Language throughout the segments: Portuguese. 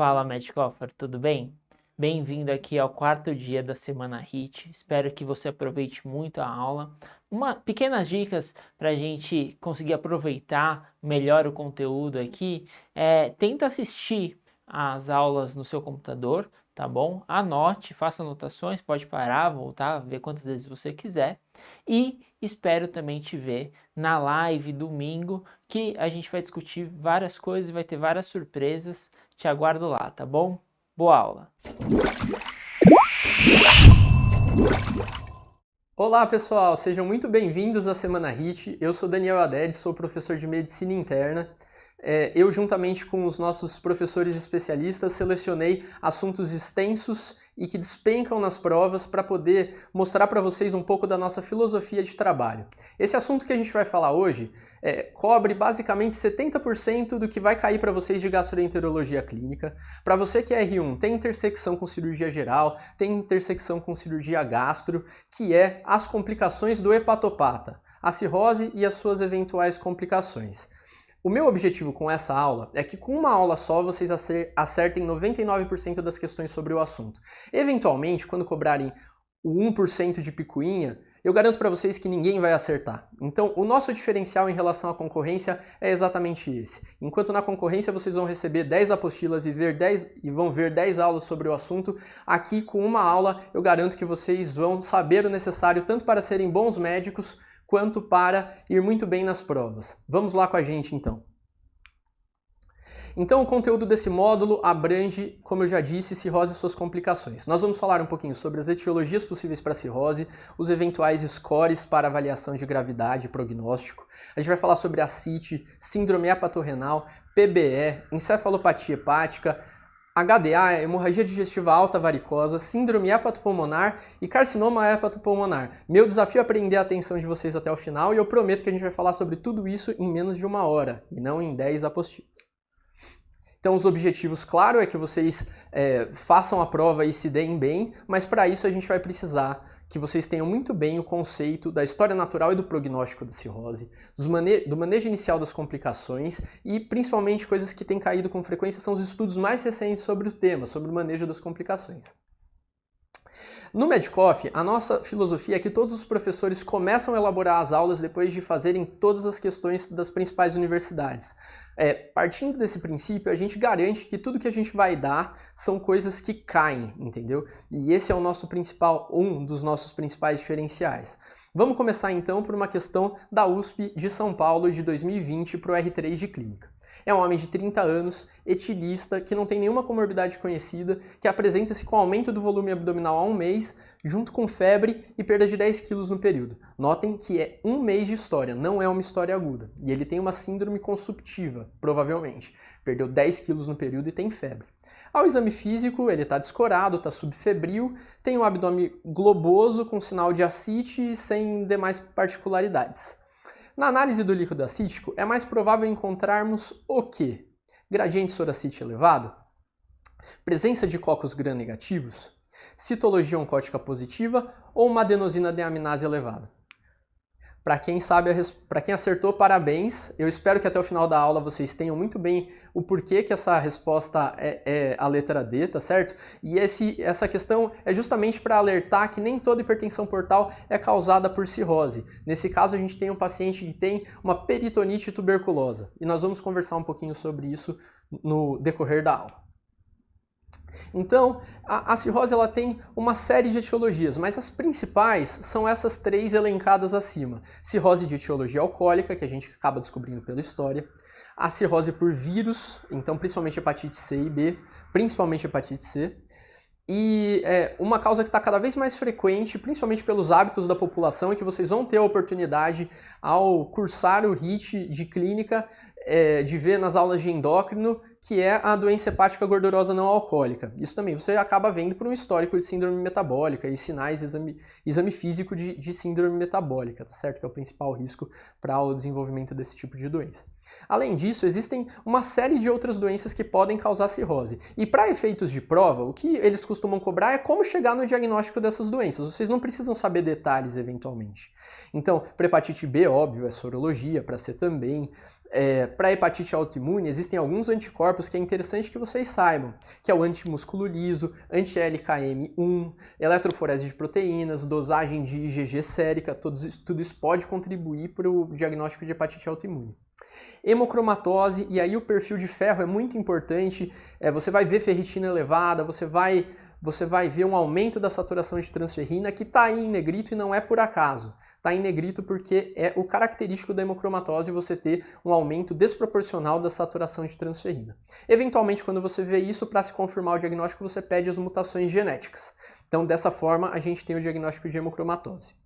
Fala, Matt Coffer, tudo bem? Bem-vindo aqui ao quarto dia da Semana HIT. Espero que você aproveite muito a aula. Pequenas dicas para a gente conseguir aproveitar melhor o conteúdo aqui tenta assistir as aulas no seu computador, tá bom? Anote, faça anotações, pode parar, voltar, ver quantas vezes você quiser. E espero também te ver na live domingo, que a gente vai discutir várias coisas e vai ter várias surpresas. Te aguardo lá, tá bom? Boa aula! Olá pessoal, sejam muito bem-vindos à Semana HIT. Eu sou Daniel Haddad, sou professor de Medicina Interna. Eu, juntamente com os nossos professores especialistas, selecionei assuntos extensos e que despencam nas provas para poder mostrar para vocês um pouco da nossa filosofia de trabalho. Esse assunto que a gente vai falar hoje cobre basicamente 70% do que vai cair para vocês de gastroenterologia clínica. Para você que é R1, tem intersecção com cirurgia geral, tem intersecção com cirurgia gastro, que é as complicações do hepatopata, a cirrose e as suas eventuais complicações. O meu objetivo com essa aula é que com uma aula só vocês acertem 99% das questões sobre o assunto. Eventualmente, quando cobrarem o 1% de picuinha, eu garanto para vocês que ninguém vai acertar. Então, o nosso diferencial em relação à concorrência é exatamente esse. Enquanto na concorrência vocês vão receber 10 apostilas e vão ver 10 aulas sobre o assunto, aqui com uma aula eu garanto que vocês vão saber o necessário tanto para serem bons médicos quanto para ir muito bem nas provas. Vamos lá com a gente então. Então o conteúdo desse módulo abrange, como eu já disse, cirrose e suas complicações. Nós vamos falar um pouquinho sobre as etiologias possíveis para a cirrose, os eventuais scores para avaliação de gravidade e prognóstico. A gente vai falar sobre ascite, síndrome hepatorrenal, PBE, encefalopatia hepática, HDA, hemorragia digestiva alta varicosa, síndrome hepatopulmonar e carcinoma hepatopulmonar. Meu desafio é prender a atenção de vocês até o final e eu prometo que a gente vai falar sobre tudo isso em menos de 1 hora e não em 10 apostilas. Então os objetivos, claro, é que vocês façam a prova e se deem bem, mas para isso a gente vai precisar que vocês tenham muito bem o conceito da história natural e do prognóstico da cirrose, do manejo inicial das complicações e principalmente coisas que têm caído com frequência são os estudos mais recentes sobre o tema, sobre o manejo das complicações. No Medcoff, a nossa filosofia é que todos os professores começam a elaborar as aulas depois de fazerem todas as questões das principais universidades. Partindo desse princípio, a gente garante que tudo que a gente vai dar são coisas que caem, entendeu? E esse é um dos nossos principais diferenciais. Vamos começar então por uma questão da USP de São Paulo de 2020 para o R3 de Clínica. É um homem de 30 anos, etilista, que não tem nenhuma comorbidade conhecida, que apresenta-se com aumento do volume abdominal há 1 mês, junto com febre e perda de 10 quilos no período. Notem que é 1 mês de história, não é uma história aguda. E ele tem uma síndrome consumptiva, provavelmente. Perdeu 10 quilos no período e tem febre. Ao exame físico, ele está descorado, está subfebril, tem um abdômen globoso com sinal de ascite e sem demais particularidades. Na análise do líquido acítico, é mais provável encontrarmos o quê? Gradiente soracite elevado? Presença de cocos gram-negativos? Citologia oncótica positiva ou uma adenosina deaminase elevada? Para quem acertou, parabéns. Eu espero que até o final da aula vocês tenham muito bem o porquê que essa resposta é a letra D, tá certo? E essa questão é justamente para alertar que nem toda hipertensão portal é causada por cirrose. Nesse caso, a gente tem um paciente que tem uma peritonite tuberculosa. E nós vamos conversar um pouquinho sobre isso no decorrer da aula. Então, a cirrose ela tem uma série de etiologias, mas as principais são essas 3 elencadas acima. Cirrose de etiologia alcoólica, que a gente acaba descobrindo pela história. A cirrose por vírus, então principalmente hepatite C e B, principalmente hepatite C. E uma causa que está cada vez mais frequente, principalmente pelos hábitos da população, e que vocês vão ter a oportunidade ao cursar o HIT de clínica, de ver nas aulas de endócrino, que é a doença hepática gordurosa não alcoólica. Isso também você acaba vendo por um histórico de síndrome metabólica e sinais, exame físico de síndrome metabólica, tá certo? Que é o principal risco para o desenvolvimento desse tipo de doença. Além disso, existem uma série de outras doenças que podem causar cirrose. E para efeitos de prova, o que eles costumam cobrar é como chegar no diagnóstico dessas doenças. Vocês não precisam saber detalhes eventualmente. Então, para hepatite B, óbvio, é sorologia, para C também. para hepatite autoimune, existem alguns anticorpos que é interessante que vocês saibam, que é o antimúsculo liso, anti-LKM1, eletroforese de proteínas, dosagem de IgG sérica, tudo isso pode contribuir para o diagnóstico de hepatite autoimune. Hemocromatose, e aí o perfil de ferro é muito importante, você vai ver ferritina elevada, você vai ver um aumento da saturação de transferrina que está aí em negrito e não é por acaso. Está em negrito porque é o característico da hemocromatose você ter um aumento desproporcional da saturação de transferrina. Eventualmente, quando você vê isso, para se confirmar o diagnóstico, você pede as mutações genéticas. Então, dessa forma, a gente tem o diagnóstico de hemocromatose.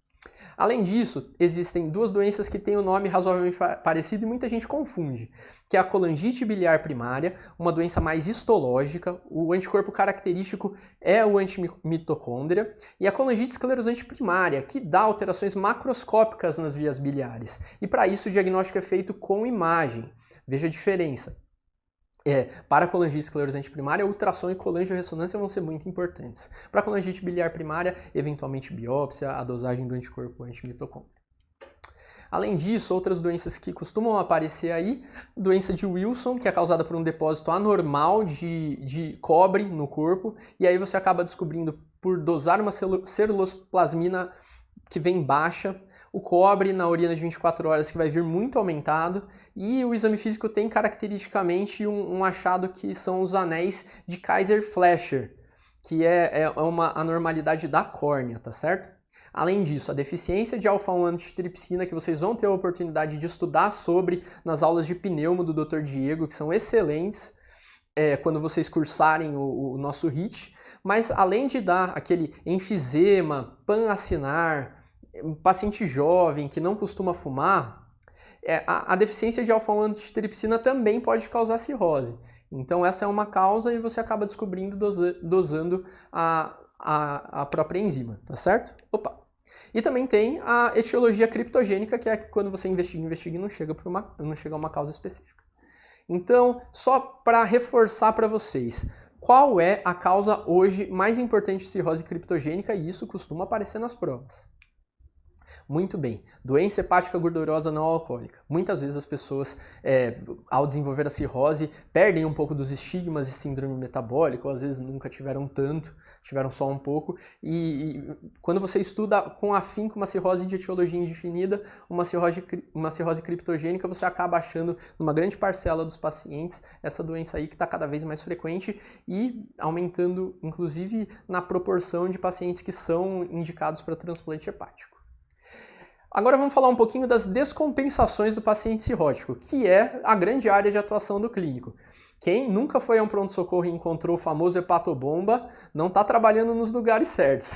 Além disso, existem duas doenças que têm um nome razoavelmente parecido e muita gente confunde, que é a colangite biliar primária, uma doença mais histológica, o anticorpo característico é o antimitocôndria, e a colangite esclerosante primária, que dá alterações macroscópicas nas vias biliares. E para isso o diagnóstico é feito com imagem. Veja a diferença. Para a colangite esclerosante primária, ultrassom e colangiorressonância vão ser muito importantes. Para a colangite biliar primária, eventualmente biópsia, a dosagem do anticorpo antimitocôndria. Além disso, outras doenças que costumam aparecer aí, doença de Wilson, que é causada por um depósito anormal de cobre no corpo, e aí você acaba descobrindo por dosar uma ceruloplasmina que vem baixa, o cobre na urina de 24 horas que vai vir muito aumentado, e o exame físico tem caracteristicamente um achado que são os anéis de Kaiser-Fleischer, que é uma anormalidade da córnea, tá certo? Além disso, a deficiência de alfa-1-antitrypsina, que vocês vão ter a oportunidade de estudar sobre nas aulas de pneumo do Dr. Diego, que são excelentes, quando vocês cursarem o nosso HIT, mas além de dar aquele enfisema, pan-acinar, paciente jovem que não costuma fumar, a deficiência de alfa-1-antitrypsina também pode causar cirrose. Então essa é uma causa e você acaba descobrindo dosando a própria enzima, tá certo? E também tem a etiologia criptogênica, que é quando você investiga e não chega a uma causa específica. Então, só para reforçar para vocês, qual é a causa hoje mais importante de cirrose criptogênica? E isso costuma aparecer nas provas. Muito bem, doença hepática gordurosa não alcoólica. Muitas vezes as pessoas, ao desenvolver a cirrose, perdem um pouco dos estigmas de síndrome metabólica, ou às vezes nunca tiveram tanto, tiveram só um pouco, e quando você estuda com afinco uma cirrose de etiologia indefinida, uma cirrose criptogênica, você acaba achando, numa grande parcela dos pacientes, essa doença aí que está cada vez mais frequente e aumentando, inclusive, na proporção de pacientes que são indicados para transplante hepático. Agora vamos falar um pouquinho das descompensações do paciente cirrótico, que é a grande área de atuação do clínico. Quem nunca foi a um pronto-socorro e encontrou o famoso hepatobomba não está trabalhando nos lugares certos.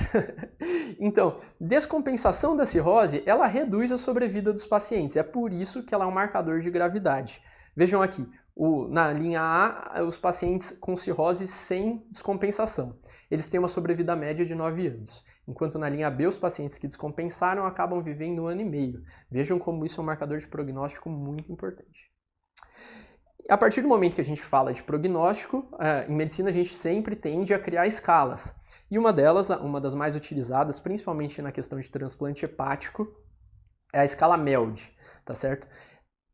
Então, descompensação da cirrose, ela reduz a sobrevida dos pacientes. É por isso que ela é um marcador de gravidade. Vejam aqui, na linha A, os pacientes com cirrose sem descompensação. Eles têm uma sobrevida média de 9 anos. Enquanto na linha B, os pacientes que descompensaram acabam vivendo 1 ano e meio. Vejam como isso é um marcador de prognóstico muito importante. A partir do momento que a gente fala de prognóstico, em medicina a gente sempre tende a criar escalas. E uma delas, uma das mais utilizadas, principalmente na questão de transplante hepático, é a escala MELD, tá certo?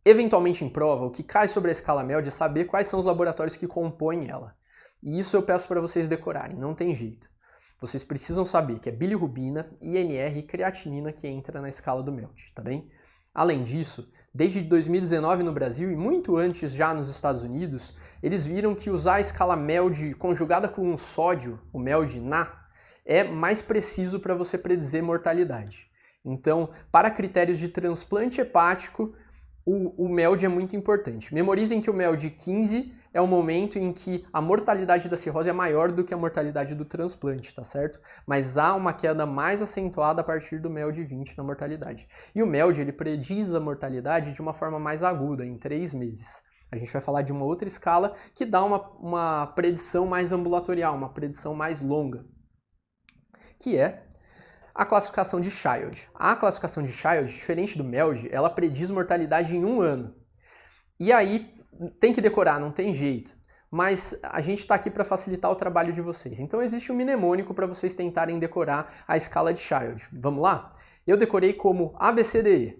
Eventualmente em prova, o que cai sobre a escala MELD é saber quais são os laboratórios que compõem ela. E isso eu peço para vocês decorarem, não tem jeito. Vocês precisam saber que é bilirrubina, INR e creatinina que entra na escala do MELD, tá bem? Além disso, desde 2019 no Brasil e muito antes já nos Estados Unidos, eles viram que usar a escala MELD conjugada com um sódio, o MELD-NA, é mais preciso para você predizer mortalidade. Então, para critérios de transplante hepático, o MELD é muito importante. Memorizem que o MELD 15 é o momento em que a mortalidade da cirrose é maior do que a mortalidade do transplante, tá certo? Mas há uma queda mais acentuada a partir do MELD 20 na mortalidade. E o MELD, ele prediz a mortalidade de uma forma mais aguda, em 3 meses. A gente vai falar de uma outra escala que dá uma predição mais ambulatorial, uma predição mais longa, que é a classificação de Child. A classificação de Child, diferente do MELD, ela prediz mortalidade em 1 ano. E aí, tem que decorar, não tem jeito. Mas a gente está aqui para facilitar o trabalho de vocês. Então existe um mnemônico para vocês tentarem decorar a escala de Child. Vamos lá? Eu decorei como ABCDE.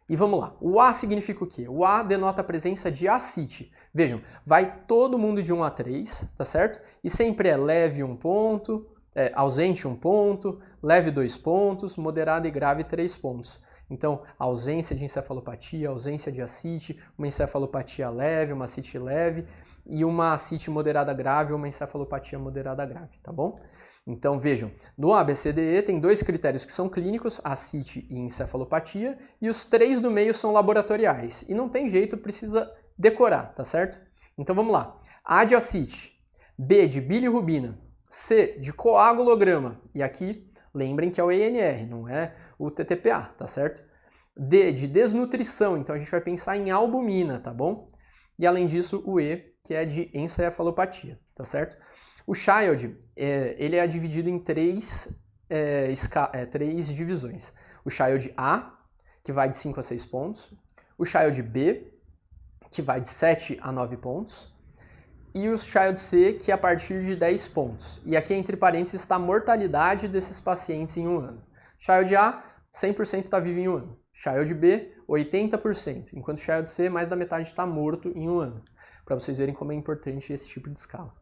E vamos lá, o A significa o quê? O A denota a presença de ascite. Vejam, vai todo mundo de 1 a 3, tá certo? E sempre é leve 1 ponto, ausente 1 ponto, leve 2 pontos, moderado e grave 3 pontos. Então, ausência de encefalopatia, ausência de ascite, uma encefalopatia leve, uma ascite leve e uma ascite moderada grave ou uma encefalopatia moderada grave, tá bom? Então vejam, no ABCDE tem 2 critérios que são clínicos, ascite e encefalopatia, e os 3 do meio são laboratoriais. E não tem jeito, precisa decorar, tá certo? Então vamos lá. A de ascite, B de bilirrubina, C de coagulograma, e aqui lembrem que é o ENR, não é o TTPA, tá certo? D de desnutrição, então a gente vai pensar em albumina, tá bom? E além disso, o E, que é de encefalopatia, tá certo? O Child, ele é dividido em 3 divisões. O Child A, que vai de 5 a 6 pontos. O Child B, que vai de 7 a 9 pontos. E o Child C, que é a partir de 10 pontos. E aqui, entre parênteses, está a mortalidade desses pacientes em 1 ano. Child A, 100% está vivo em 1 ano. Child B, 80%. Enquanto o Child C, mais da metade está morto em 1 ano. Para vocês verem como é importante esse tipo de escala.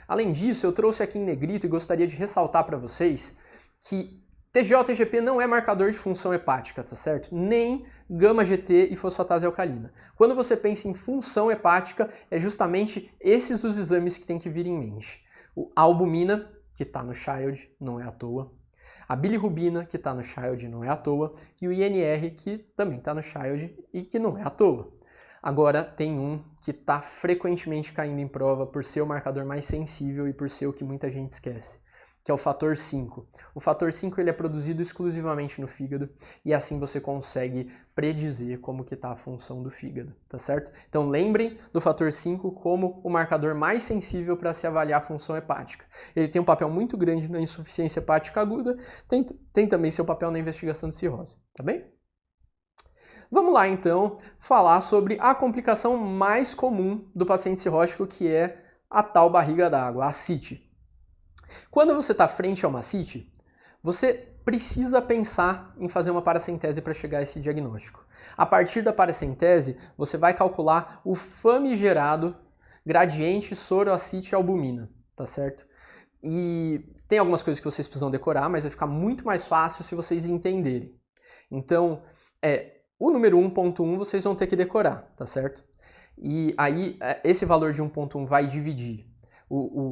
Além disso, eu trouxe aqui em negrito e gostaria de ressaltar para vocês que TGO-TGP não é marcador de função hepática, tá certo? Nem gama-GT e fosfatase alcalina. Quando você pensa em função hepática, é justamente esses os exames que tem que vir em mente. A albumina, que está no Child, não é à toa. A bilirrubina, que está no Child, não é à toa. E o INR, que também está no Child e que não é à toa. Agora, tem um que está frequentemente caindo em prova por ser o marcador mais sensível e por ser o que muita gente esquece, que é o fator 5. O fator 5 ele é produzido exclusivamente no fígado e assim você consegue predizer como que está a função do fígado, tá certo? Então lembrem do fator 5 como o marcador mais sensível para se avaliar a função hepática. Ele tem um papel muito grande na insuficiência hepática aguda, tem também seu papel na investigação de cirrose, tá bem? Vamos lá, então, falar sobre a complicação mais comum do paciente cirrótico, que é a tal barriga d'água, a ascite. Quando você está frente a uma ascite, você precisa pensar em fazer uma paracentese para chegar a esse diagnóstico. A partir da paracentese, você vai calcular o famigerado gradiente soro-ascite-albumina, tá certo? E tem algumas coisas que vocês precisam decorar, mas vai ficar muito mais fácil se vocês entenderem. Então, o número 1.1 vocês vão ter que decorar, tá certo? E aí, esse valor de 1.1 vai dividir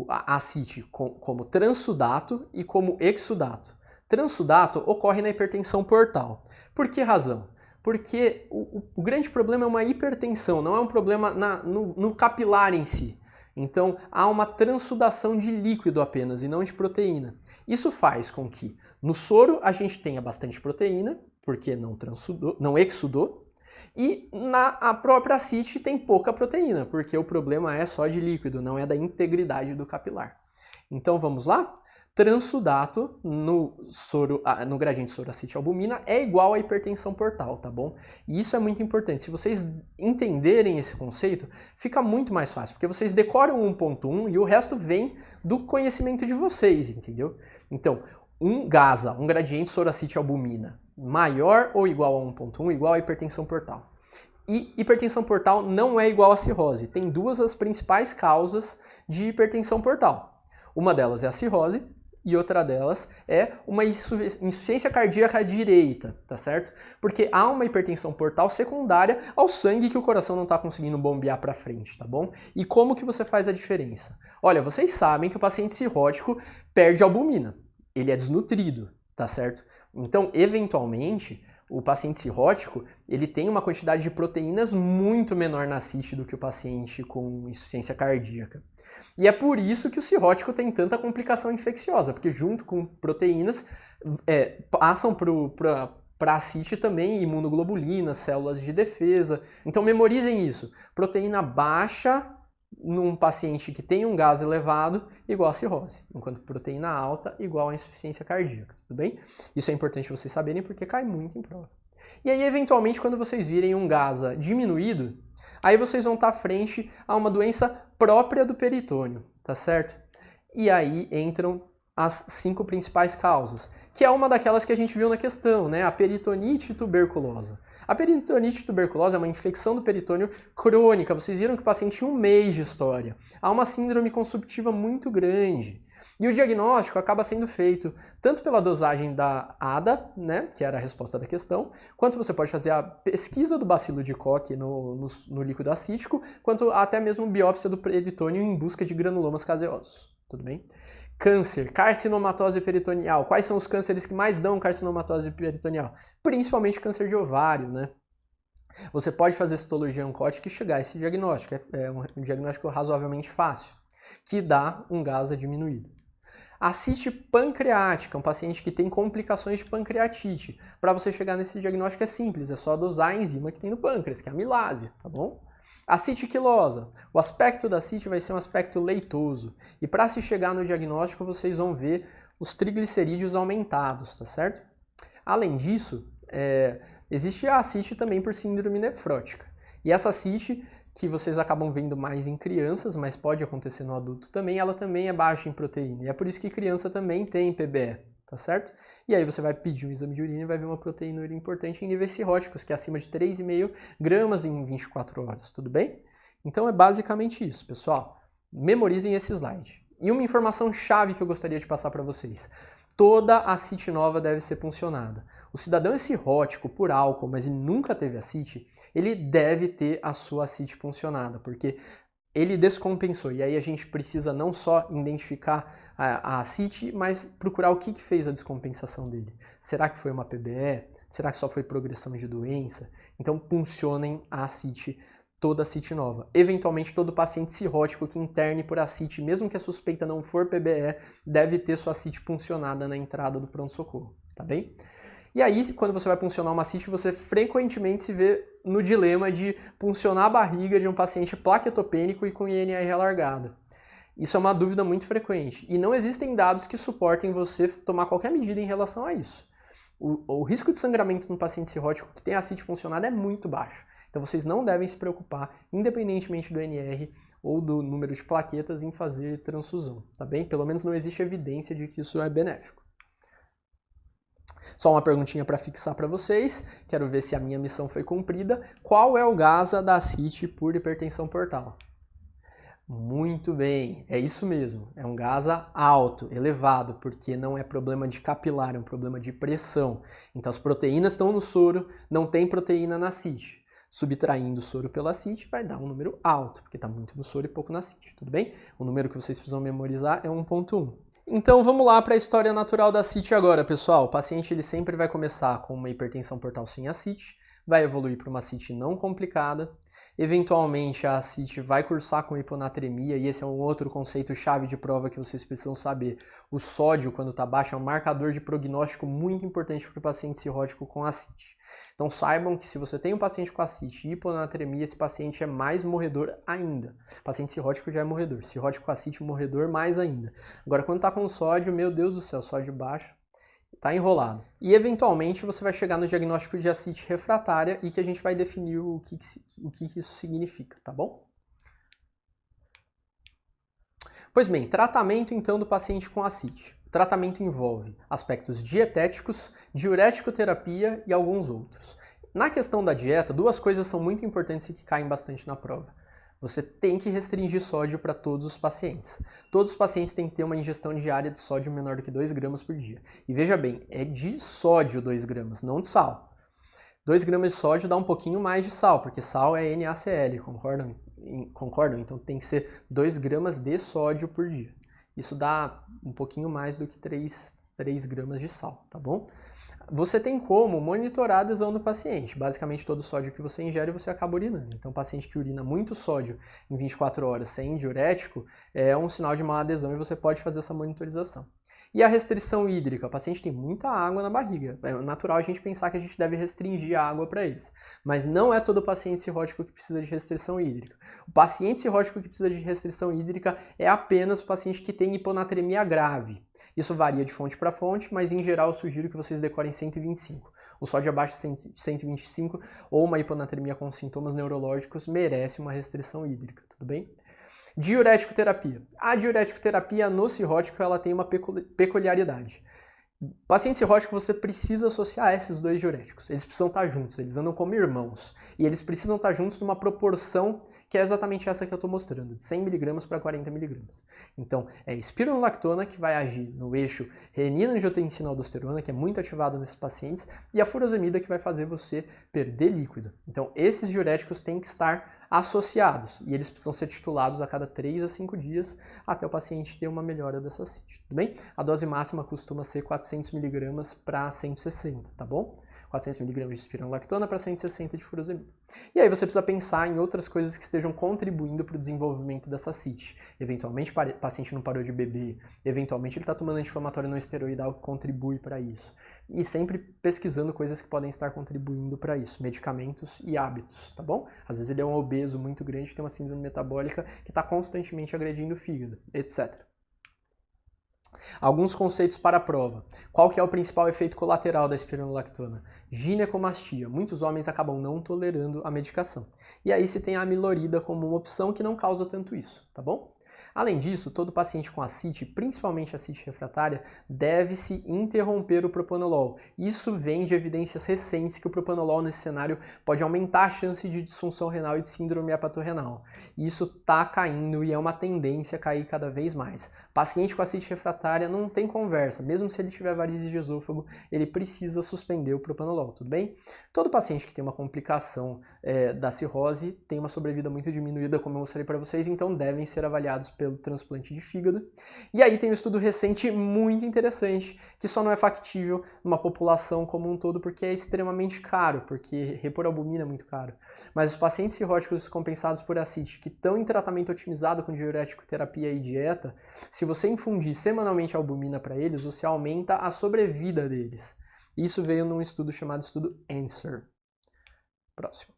a ascite como transsudato e como exsudato. Transsudato ocorre na hipertensão portal. Por que razão? Porque o grande problema é uma hipertensão, não é um problema no capilar em si. Então, há uma transsudação de líquido apenas e não de proteína. Isso faz com que no soro a gente tenha bastante proteína, porque não exsudou, e a própria ascite tem pouca proteína, porque o problema é só de líquido, não é da integridade do capilar. Então vamos lá? Transsudato no gradiente soro-ascite-albumina é igual à hipertensão portal, tá bom? E isso é muito importante. Se vocês entenderem esse conceito, fica muito mais fácil, porque vocês decoram 1.1 e o resto vem do conhecimento de vocês, entendeu? Então, um gradiente soro-ascite-albumina, maior ou igual a 1.1, igual à hipertensão portal. E hipertensão portal não é igual a cirrose. Tem duas as principais causas de hipertensão portal. Uma delas é a cirrose e outra delas é uma insuficiência cardíaca direita, tá certo? Porque há uma hipertensão portal secundária ao sangue que o coração não está conseguindo bombear para frente, tá bom? E como que você faz a diferença? Olha, vocês sabem que o paciente cirrótico perde albumina. Ele é desnutrido, tá certo? Então, eventualmente, o paciente cirrótico, ele tem uma quantidade de proteínas muito menor na ascite do que o paciente com insuficiência cardíaca. E é por isso que o cirrótico tem tanta complicação infecciosa, porque junto com proteínas, passam para a ascite também imunoglobulinas, células de defesa. Então, memorizem isso. Proteína baixa num paciente que tem um gás elevado, igual a cirrose, enquanto proteína alta, igual a insuficiência cardíaca, tudo bem? Isso é importante vocês saberem porque cai muito em prova. E aí, eventualmente, quando vocês virem um GASA diminuído, aí vocês vão estar frente a uma doença própria do peritônio, tá certo? E aí entram as 5 principais causas, que é uma daquelas que a gente viu na questão, né? A peritonite tuberculosa. A peritonite tuberculosa é uma infecção do peritônio crônica. Vocês viram que o paciente tinha 1 mês de história. Há uma síndrome consumptiva muito grande. E o diagnóstico acaba sendo feito tanto pela dosagem da ADA, né, que era a resposta da questão, quanto você pode fazer a pesquisa do bacilo de Koch no líquido acítico, quanto até mesmo biópsia do peritônio em busca de granulomas caseosos. Tudo bem? Câncer, carcinomatose peritoneal. Quais são os cânceres que mais dão carcinomatose peritoneal? Principalmente câncer de ovário, né? Você pode fazer citologia oncótica e chegar a esse diagnóstico. É um diagnóstico razoavelmente fácil, que dá um GASA diminuído. Ascite pancreática, um paciente que tem complicações de pancreatite. Para você chegar nesse diagnóstico é simples, é só dosar a enzima que tem no pâncreas, que é a amilase, tá bom? Ascite quilosa. O aspecto da ascite vai ser um aspecto leitoso. E para se chegar no diagnóstico, vocês vão ver os triglicerídeos aumentados, tá certo? Além disso, existe a ascite também por síndrome nefrótica. E essa ascite, que vocês acabam vendo mais em crianças, mas pode acontecer no adulto também, ela também é baixa em proteína. E é por isso que criança também tem PBE. Tá certo? E aí você vai pedir um exame de urina e vai ver uma proteinúria importante em níveis cirróticos, que é acima de 3,5 gramas em 24 horas, tudo bem? Então é basicamente isso, pessoal. Memorizem esse slide. E uma informação chave que eu gostaria de passar para vocês. Toda ascite nova deve ser puncionada. O cidadão é cirrótico por álcool, mas ele nunca teve ascite, ele deve ter a sua ascite puncionada, porque ele descompensou, e aí a gente precisa não só identificar a ascite, mas procurar o que fez a descompensação dele. Será que foi uma PBE? Será que só foi progressão de doença? Então puncionem a ascite, toda ascite nova. Eventualmente todo paciente cirrótico que interne por ascite, mesmo que a suspeita não for PBE, deve ter sua ascite puncionada na entrada do pronto-socorro, tá bem? E aí, quando você vai puncionar uma ascite, você frequentemente se vê no dilema de puncionar a barriga de um paciente plaquetopênico e com INR alargado. Isso é uma dúvida muito frequente. E não existem dados que suportem você tomar qualquer medida em relação a isso. O risco de sangramento no paciente cirrótico que tem ascite puncionada é muito baixo. Então vocês não devem se preocupar, independentemente do INR ou do número de plaquetas, em fazer transfusão, tá bem? Pelo menos não existe evidência de que isso é benéfico. Só uma perguntinha para fixar para vocês, quero ver se a minha missão foi cumprida. Qual é o GASA da ascite por hipertensão portal? Muito bem, é isso mesmo, é um GASA alto, elevado, porque não é problema de capilar, é um problema de pressão. Então as proteínas estão no soro, não tem proteína na ascite. Subtraindo o soro pela ascite vai dar um número alto, porque está muito no soro e pouco na ascite, tudo bem? O número que vocês precisam memorizar é 1,1. Então vamos lá para a história natural da ascite agora, pessoal. O paciente ele sempre vai começar com uma hipertensão portal sem ascite, vai evoluir para uma ascite não complicada, eventualmente a ascite vai cursar com hiponatremia, e esse é um outro conceito chave de prova que vocês precisam saber. O sódio, quando está baixo, é um marcador de prognóstico muito importante para o paciente cirrótico com ascite. Então saibam que se você tem um paciente com ascite e hiponatremia, esse paciente é mais morredor ainda. O paciente cirrótico já é morredor, cirrótico com ascite morredor mais ainda. Agora quando está com sódio, meu Deus do céu, sódio baixo, tá enrolado. E eventualmente você vai chegar no diagnóstico de ascite refratária e que a gente vai definir o que isso significa, tá bom? Pois bem, tratamento então do paciente com ascite. O tratamento envolve aspectos dietéticos, diurético-terapia e alguns outros. Na questão da dieta, duas coisas são muito importantes e que caem bastante na prova. Você tem que restringir sódio para todos os pacientes. Todos os pacientes têm que ter uma ingestão diária de sódio menor do que 2 gramas por dia. E veja bem, é de sódio 2 gramas, não de sal. 2 gramas de sódio dá um pouquinho mais de sal, porque sal é NaCl, concordam? Então tem que ser 2 gramas de sódio por dia. Isso dá um pouquinho mais do que 3 gramas de sal, tá bom? Você tem como monitorar a adesão do paciente. Basicamente, todo o sódio que você ingere, você acaba urinando. Então, paciente que urina muito sódio em 24 horas sem diurético é um sinal de má adesão e você pode fazer essa monitorização. E a restrição hídrica? O paciente tem muita água na barriga. É natural a gente pensar que a gente deve restringir a água para eles. Mas não é todo paciente cirrótico que precisa de restrição hídrica. O paciente cirrótico que precisa de restrição hídrica é apenas o paciente que tem hiponatremia grave. Isso varia de fonte para fonte, mas em geral eu sugiro que vocês decorem 125. O sódio abaixo de 125 ou uma hiponatremia com sintomas neurológicos merece uma restrição hídrica, tudo bem? Diurético terapia. A diurético terapia no cirrótico ela tem uma peculiaridade. Paciente cirrótico você precisa associar esses dois diuréticos. Eles precisam estar juntos, eles andam como irmãos. E eles precisam estar juntos numa proporção que é exatamente essa que eu estou mostrando, de 100 mg para 40 mg. Então, é espironolactona que vai agir no eixo renina-angiotensina-aldosterona, que é muito ativado nesses pacientes, e a furosemida que vai fazer você perder líquido. Então, esses diuréticos têm que estar associados, e eles precisam ser titulados a cada 3 a 5 dias até o paciente ter uma melhora dessa CIT, tudo bem? A dose máxima costuma ser 400 mg para 160, tá bom? 400 mg de espironolactona para 160 de furosemida. E aí você precisa pensar em outras coisas que estejam contribuindo para o desenvolvimento dessa CIT. Eventualmente o paciente não parou de beber, eventualmente ele está tomando anti-inflamatório não esteroidal que contribui para isso. E sempre pesquisando coisas que podem estar contribuindo para isso, medicamentos e hábitos, tá bom? Às vezes ele é um obeso muito grande, tem uma síndrome metabólica que está constantemente agredindo o fígado, etc. Alguns conceitos para a prova. Qual que é o principal efeito colateral da espironolactona? Ginecomastia. Muitos homens acabam não tolerando a medicação. E aí se tem a amilorida como uma opção que não causa tanto isso, tá bom? Além disso, todo paciente com ascite, principalmente ascite refratária, deve-se interromper o propanolol. Isso vem de evidências recentes que o propanolol nesse cenário pode aumentar a chance de disfunção renal e de síndrome hepatorrenal. Isso está caindo e é uma tendência a cair cada vez mais. Paciente com ascite refratária não tem conversa, mesmo se ele tiver varizes de esôfago, ele precisa suspender o propanolol, tudo bem? Todo paciente que tem uma complicação da cirrose tem uma sobrevida muito diminuída, como eu mostrei para vocês, então devem ser avaliados pelo transplante de fígado. E aí tem um estudo recente muito interessante, que só não é factível numa população como um todo, porque é extremamente caro, porque repor albumina é muito caro. Mas os pacientes cirróticos compensados por ascite, que estão em tratamento otimizado com diurético terapia e dieta, se você infundir semanalmente albumina para eles, você aumenta a sobrevida deles. Isso veio num estudo chamado estudo ANSWER. Próximo.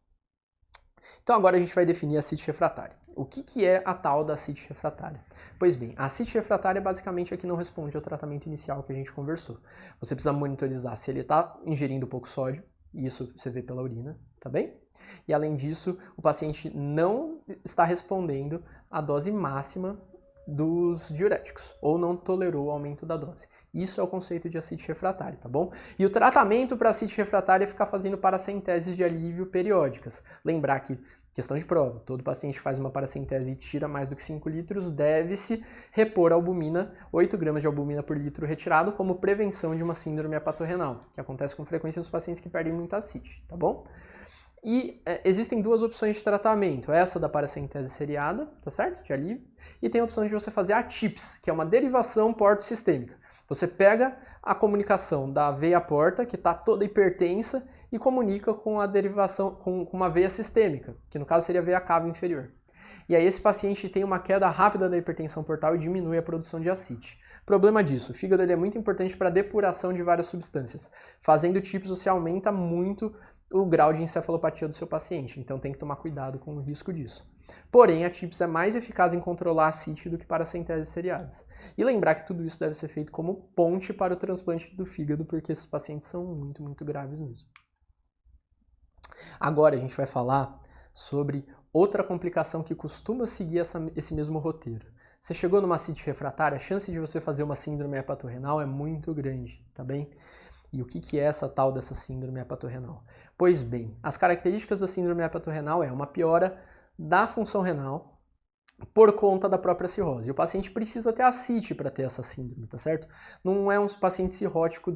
Então agora a gente vai definir a ascite refratária. O que é a tal da ascite refratária? Pois bem, a ascite refratária basicamente é que não responde ao tratamento inicial que a gente conversou. Você precisa monitorizar se ele está ingerindo pouco sódio, e isso você vê pela urina, tá bem? E além disso, o paciente não está respondendo à dose máxima dos diuréticos, ou não tolerou o aumento da dose. Isso é o conceito de ascite refratária, tá bom? E o tratamento para ascite refratária é ficar fazendo paracenteses de alívio periódicas. Lembrar que, questão de prova, todo paciente faz uma paracentese e tira mais do que 5 litros, deve-se repor albumina, 8 gramas de albumina por litro retirado, como prevenção de uma síndrome hepatorrenal, que acontece com frequência nos pacientes que perdem muita ascite, tá bom? E existem duas opções de tratamento, essa da paracentese seriada, tá certo? De alívio, e tem a opção de você fazer a TIPS, que é uma derivação porto-sistêmica. Você pega a comunicação da veia porta, que está toda hipertensa, e comunica com a derivação, com uma veia sistêmica, que no caso seria a veia cava inferior. E aí esse paciente tem uma queda rápida da hipertensão portal e diminui a produção de ascite. Problema disso, o fígado ele é muito importante para a depuração de várias substâncias. Fazendo TIPS você aumenta muito o grau de encefalopatia do seu paciente, então tem que tomar cuidado com o risco disso. Porém, a TIPS é mais eficaz em controlar a ascite do que paracenteses seriadas. E lembrar que tudo isso deve ser feito como ponte para o transplante do fígado, porque esses pacientes são muito, muito graves mesmo. Agora a gente vai falar sobre outra complicação que costuma seguir esse mesmo roteiro. Você chegou numa ascite refratária, a chance de você fazer uma síndrome hepatorrenal é muito grande, tá bem? E o que é essa tal dessa síndrome hepatorrenal? Pois bem, as características da síndrome hepatorrenal é uma piora da função renal por conta da própria cirrose. E o paciente precisa ter ascite para ter essa síndrome, tá certo? Não é um paciente cirrótico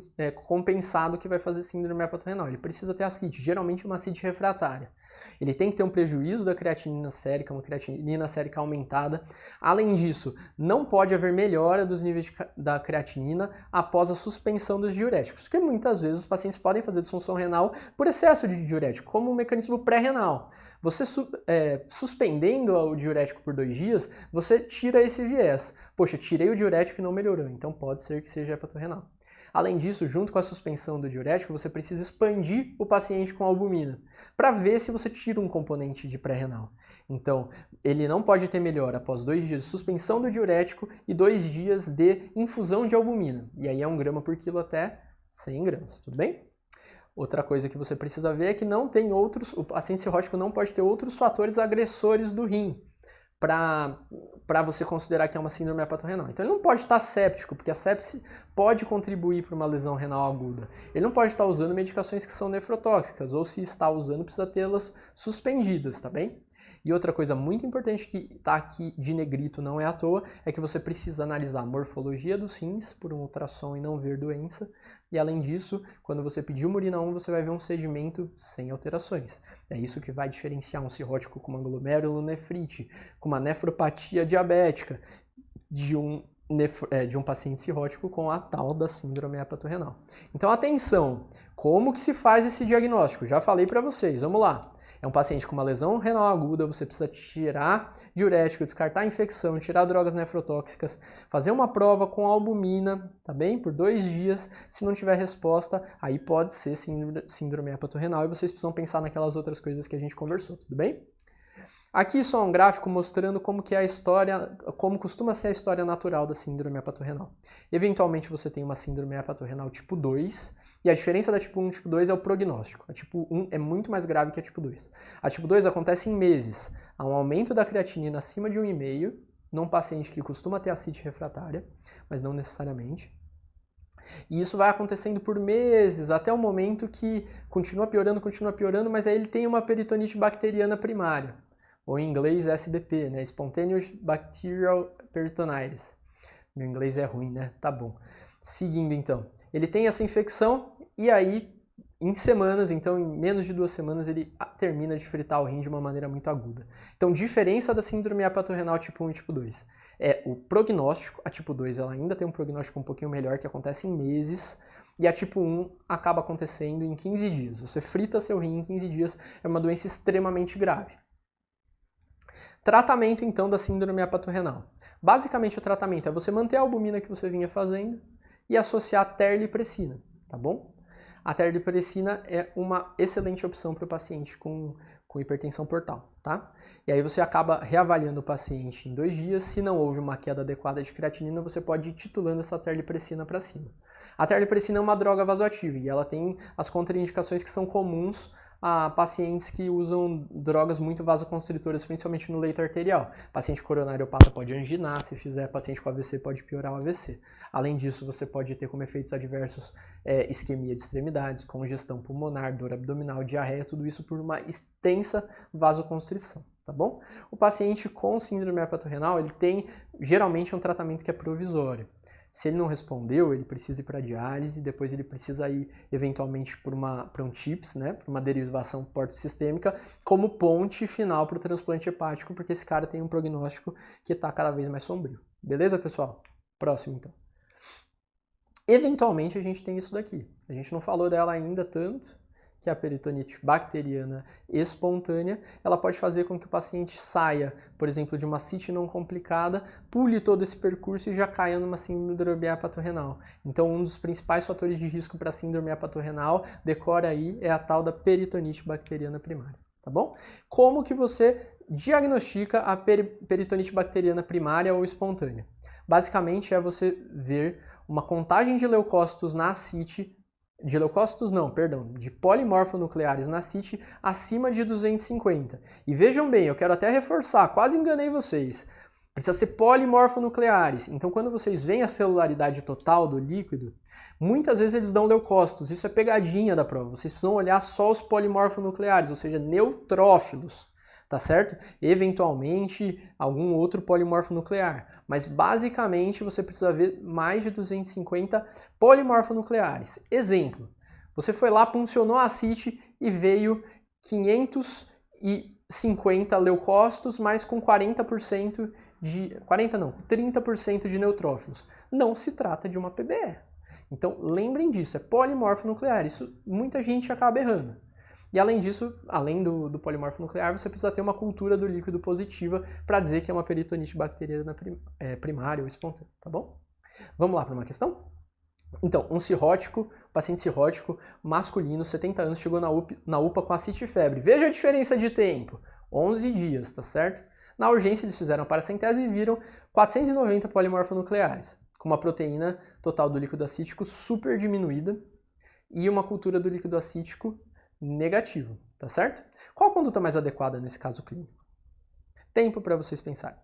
compensado que vai fazer síndrome hepatorrenal. Ele precisa ter ascite, geralmente uma ascite refratária. Ele tem que ter um prejuízo da creatinina sérica, uma creatinina sérica aumentada. Além disso, não pode haver melhora dos níveis da creatinina após a suspensão dos diuréticos, porque muitas vezes os pacientes podem fazer disfunção renal por excesso de diurético, como um mecanismo pré-renal. Você suspendendo o diurético por 2 dias, você tira esse viés. Poxa, tirei o diurético e não melhorou, então pode ser que seja hepatorrenal. Além disso, junto com a suspensão do diurético, você precisa expandir o paciente com albumina, para ver se você tira um componente de pré-renal. Então, ele não pode ter melhora após 2 dias de suspensão do diurético e 2 dias de infusão de albumina. E aí é 1 grama por quilo até 100 gramas, tudo bem? Outra coisa que você precisa ver é que não tem o paciente cirrótico não pode ter outros fatores agressores do rim. para você considerar que é uma síndrome hepatorrenal. Então ele não pode estar séptico, porque a sepse pode contribuir para uma lesão renal aguda. Ele não pode estar usando medicações que são nefrotóxicas, ou se está usando, precisa tê-las suspendidas, tá bem? E outra coisa muito importante que está aqui de negrito, não é à toa, é que você precisa analisar a morfologia dos rins por um ultrassom e não ver doença. E além disso, quando você pedir uma urina 1, você vai ver um sedimento sem alterações. É isso que vai diferenciar um cirrótico com uma glomerulonefrite, com uma nefropatia diabética, de um paciente cirrótico com a tal da síndrome hepatorrenal. Então atenção, como que se faz esse diagnóstico? Já falei para vocês, vamos lá. É um paciente com uma lesão renal aguda, você precisa tirar diurético, descartar a infecção, tirar drogas nefrotóxicas, fazer uma prova com albumina, tá bem? Por 2 dias. Se não tiver resposta, aí pode ser síndrome hepatorrenal e vocês precisam pensar naquelas outras coisas que a gente conversou, tudo bem? Aqui só um gráfico mostrando como que é a história, como costuma ser a história natural da síndrome hepatorrenal. Eventualmente você tem uma síndrome hepatorrenal tipo 2, e a diferença da tipo 1 e tipo 2 é o prognóstico. A tipo 1 é muito mais grave que a tipo 2. A tipo 2 acontece em meses. Há um aumento da creatinina acima de 1,5 num paciente que costuma ter ascite refratária, mas não necessariamente. E isso vai acontecendo por meses, até o momento que continua piorando, mas aí ele tem uma peritonite bacteriana primária, ou em inglês SBP, né? Spontaneous Bacterial Peritonitis. Meu inglês é ruim, né? Tá bom. Seguindo então. Ele tem essa infecção e aí, em semanas, então em menos de 2 semanas, ele termina de fritar o rim de uma maneira muito aguda. Então, diferença da síndrome hepatorrenal tipo 1 e tipo 2 é o prognóstico. A tipo 2 ela ainda tem um prognóstico um pouquinho melhor, que acontece em meses, e a tipo 1 acaba acontecendo em 15 dias. Você frita seu rim em 15 dias, é uma doença extremamente grave. Tratamento, então, da síndrome hepatorrenal. Basicamente, o tratamento é você manter a albumina que você vinha fazendo e associar terlipressina, tá bom? A terlipressina é uma excelente opção para o paciente com hipertensão portal, tá? E aí você acaba reavaliando o paciente em 2 dias. Se não houve uma queda adequada de creatinina, você pode ir titulando essa terlipressina para cima. A terlipressina é uma droga vasoativa e ela tem as contraindicações que são comuns a pacientes que usam drogas muito vasoconstritoras, principalmente no leito arterial. Paciente coronariopata pode anginar, se fizer paciente com AVC pode piorar o AVC. Além disso, você pode ter como efeitos adversos isquemia de extremidades, congestão pulmonar, dor abdominal, diarreia, tudo isso por uma extensa vasoconstrição, tá bom? O paciente com síndrome hepatorrenal, ele tem geralmente um tratamento que é provisório. Se ele não respondeu, ele precisa ir para diálise, depois ele precisa ir eventualmente para um TIPS, né, para uma derivação porto-sistêmica, como ponte final para o transplante hepático, porque esse cara tem um prognóstico que está cada vez mais sombrio. Beleza, pessoal? Próximo, então. Eventualmente a gente tem isso daqui. A gente não falou dela ainda tanto, que é a peritonite bacteriana espontânea. Ela pode fazer com que o paciente saia, por exemplo, de uma ascite não complicada, pule todo esse percurso e já caia numa síndrome hepatorrenal. Então, um dos principais fatores de risco para a síndrome hepatorrenal, decora aí, é a tal da peritonite bacteriana primária, tá bom? Como que você diagnostica a peritonite bacteriana primária ou espontânea? Basicamente é você ver uma contagem de leucócitos na ascite, de polimorfonucleares na ascite acima de 250. E vejam bem, eu quero até reforçar, quase enganei vocês. Precisa ser polimorfonucleares. Então, quando vocês veem a celularidade total do líquido, muitas vezes eles dão leucócitos. Isso é pegadinha da prova. Vocês precisam olhar só os polimorfonucleares, ou seja, neutrófilos. Tá certo? Eventualmente, algum outro polimorfo nuclear. Mas, basicamente, você precisa ver mais de 250 polimorfonucleares. Exemplo, você foi lá, puncionou a ascite e veio 550 leucócitos, mas com 40% de... 40 não, 30% de neutrófilos. Não se trata de uma PBE. Então, lembrem disso, é polimorfonuclear. Isso muita gente acaba errando. E além disso, além do polimorfo nuclear, você precisa ter uma cultura do líquido positiva para dizer que é uma peritonite bacteriana primária ou espontânea, tá bom? Vamos lá para uma questão? Então, paciente cirrótico, masculino, 70 anos, chegou na UPA com ascite e febre. Veja a diferença de tempo, 11 dias, tá certo? Na urgência, eles fizeram a paracentese e viram 490 polimorfonucleares, com uma proteína total do líquido acítico super diminuída e uma cultura do líquido acítico negativo, tá certo? Qual a conduta mais adequada nesse caso clínico? Tempo para vocês pensarem.